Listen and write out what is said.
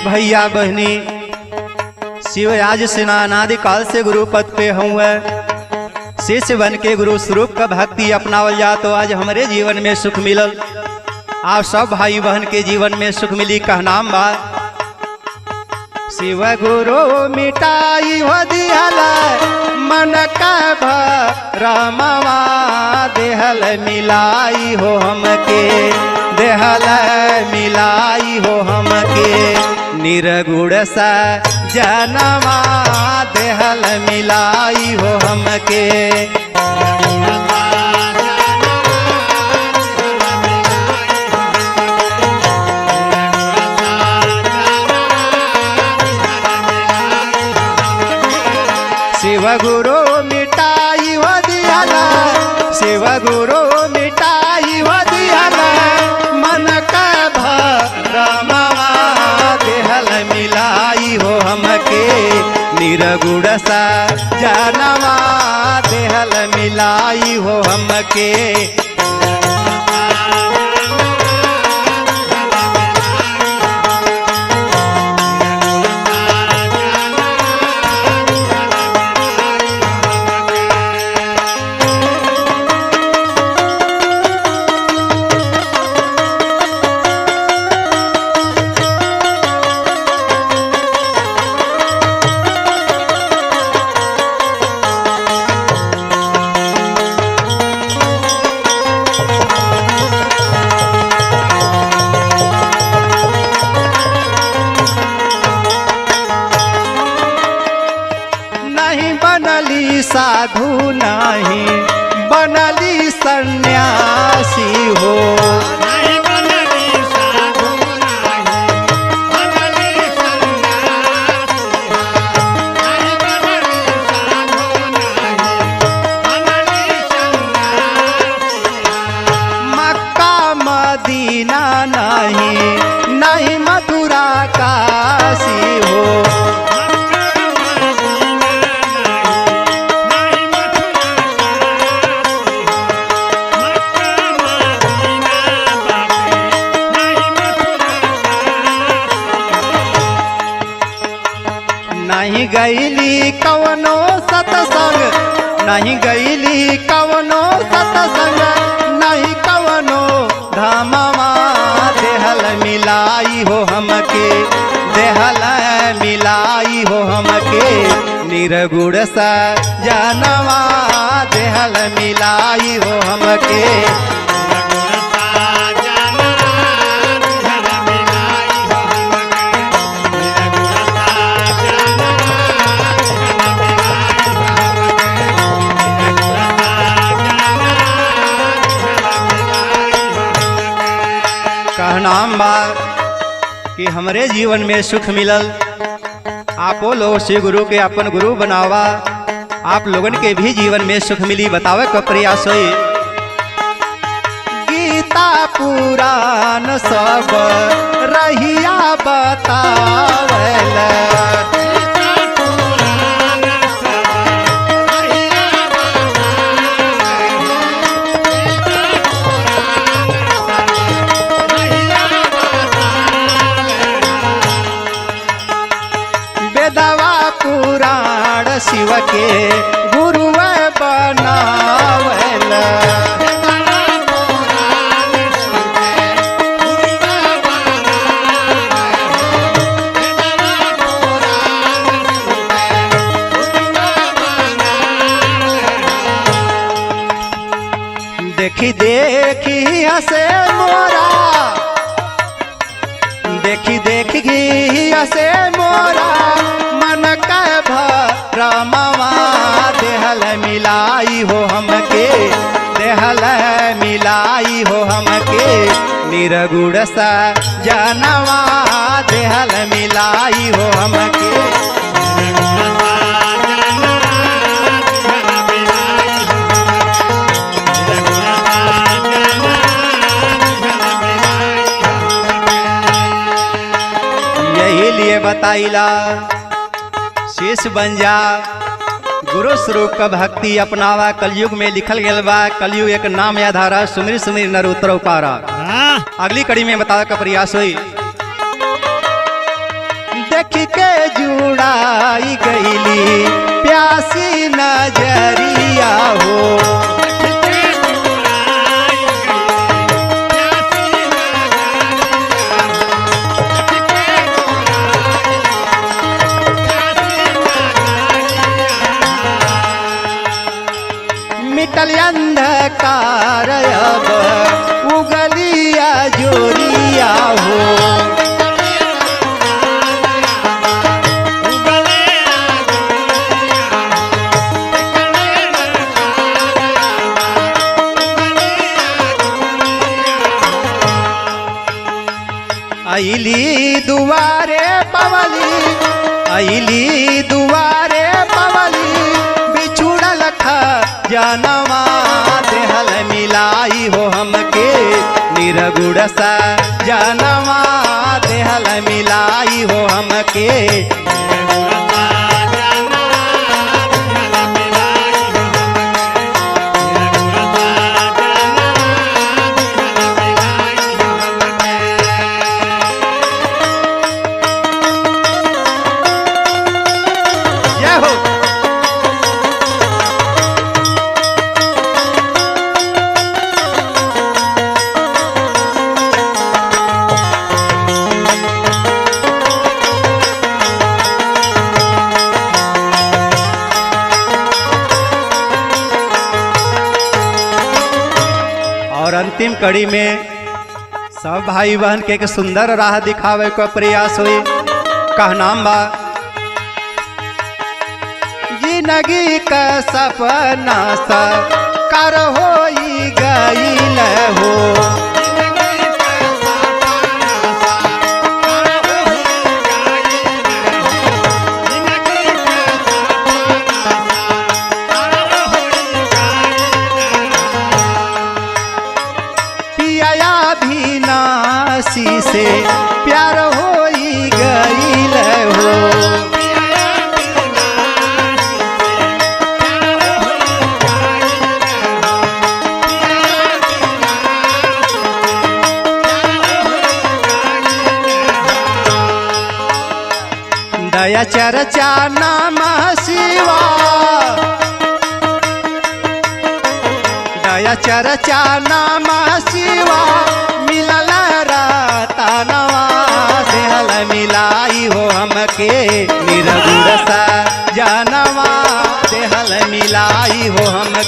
भैया बहनी, शिव आज स्नानादि काल से गुरु पद पे हुए शिष्य बन के गुरु स्वरूप का भक्ति अपनावल जा तो आज हमारे जीवन में सुख मिलल। आप सब भाई बहन के जीवन में सुख मिली कहनाम बा। शिव गुरु मिटाई हो दिहल मन का भरमवा, देहल मिलाई हो हमके, देहल मिलाई हो हमके, निर्गुण सा जनवा देहल मिलाई हो हमके। शिव गुरु मिटाई हो दिहला, शिव गुरु मिटाई हो दिहला मन का भरमवा, देहल मिलाई हो हमके, निर्गुण सा जनवा देहल मिलाई हो हमके। साधु नहीं बनली सन्यासी हो, नहीं बनली साधु नहीं बनली सन्यासी हो, नहीं बनली साधु नहीं बनली सन्यासी हो। मक्का मदीना नहीं, नहीं मथुरा काशी हो, नहीं गईली कवनो सतसंग, नहीं गईली कवनो सतसंग, नहीं कवनो धामवा, देहल मिलाई हो हमके, देहल मिलाई हो हमके, निर्गुण सा जनवा देहल मिलाई हो हमके। कहनाम बा कि हमरे जीवन में सुख मिलल, आपो लोग श्री गुरु के अपन गुरु बनावा, आप लोगन के भी जीवन में सुख मिली बतावे का प्रयास होई। गीता पुराण सब रहिया बतावेला, पुराण शिव के गुरु बनावेला, देखी देखी हसे मोरा, देखी देखी हसे मोरा मन का भरमवा, देहल मिलाई हो हमके, देहल मिलाई हो हमके, निर्गुण सा जनवा देहल मिलाई हो हमके। यही लिए बताइला शेष बन जा, गुरु स्वरूप का भक्ति अपनावा। कलयुग में लिखल गया बा, कलयुग एक नाम या धारा, सुमिर सुमिर नर उतर पारा। अगली कड़ी में बतावे का प्रयास हुई। देख के जुड़ाई गईली प्यासी नजरिया हो। मिटल अंधकार अब उगलिया जोरिया हो। अइली दुआरे पवली, अइली दुआरे पवली बिछुड़ल जनवा देहल मिलाई हो हमके निरगुड़ सा जनवा देहल मिलाई हो हमके। और अंतिम कड़ी में सब भाई बहन के एक सुंदर राह दिखावे का प्रयास हुई। कहनाम बा जिंदगी का सपना साकार होई गईल हो। अविनाशी से प्यार होई गईल हो। दया चर्चा नाम शिवा, दया चर्चा नाम शिवा मिलल रतनवा देहल मिलाई हो हमके निरगुड़ सा जनवा देहल मिलाई हो हमके।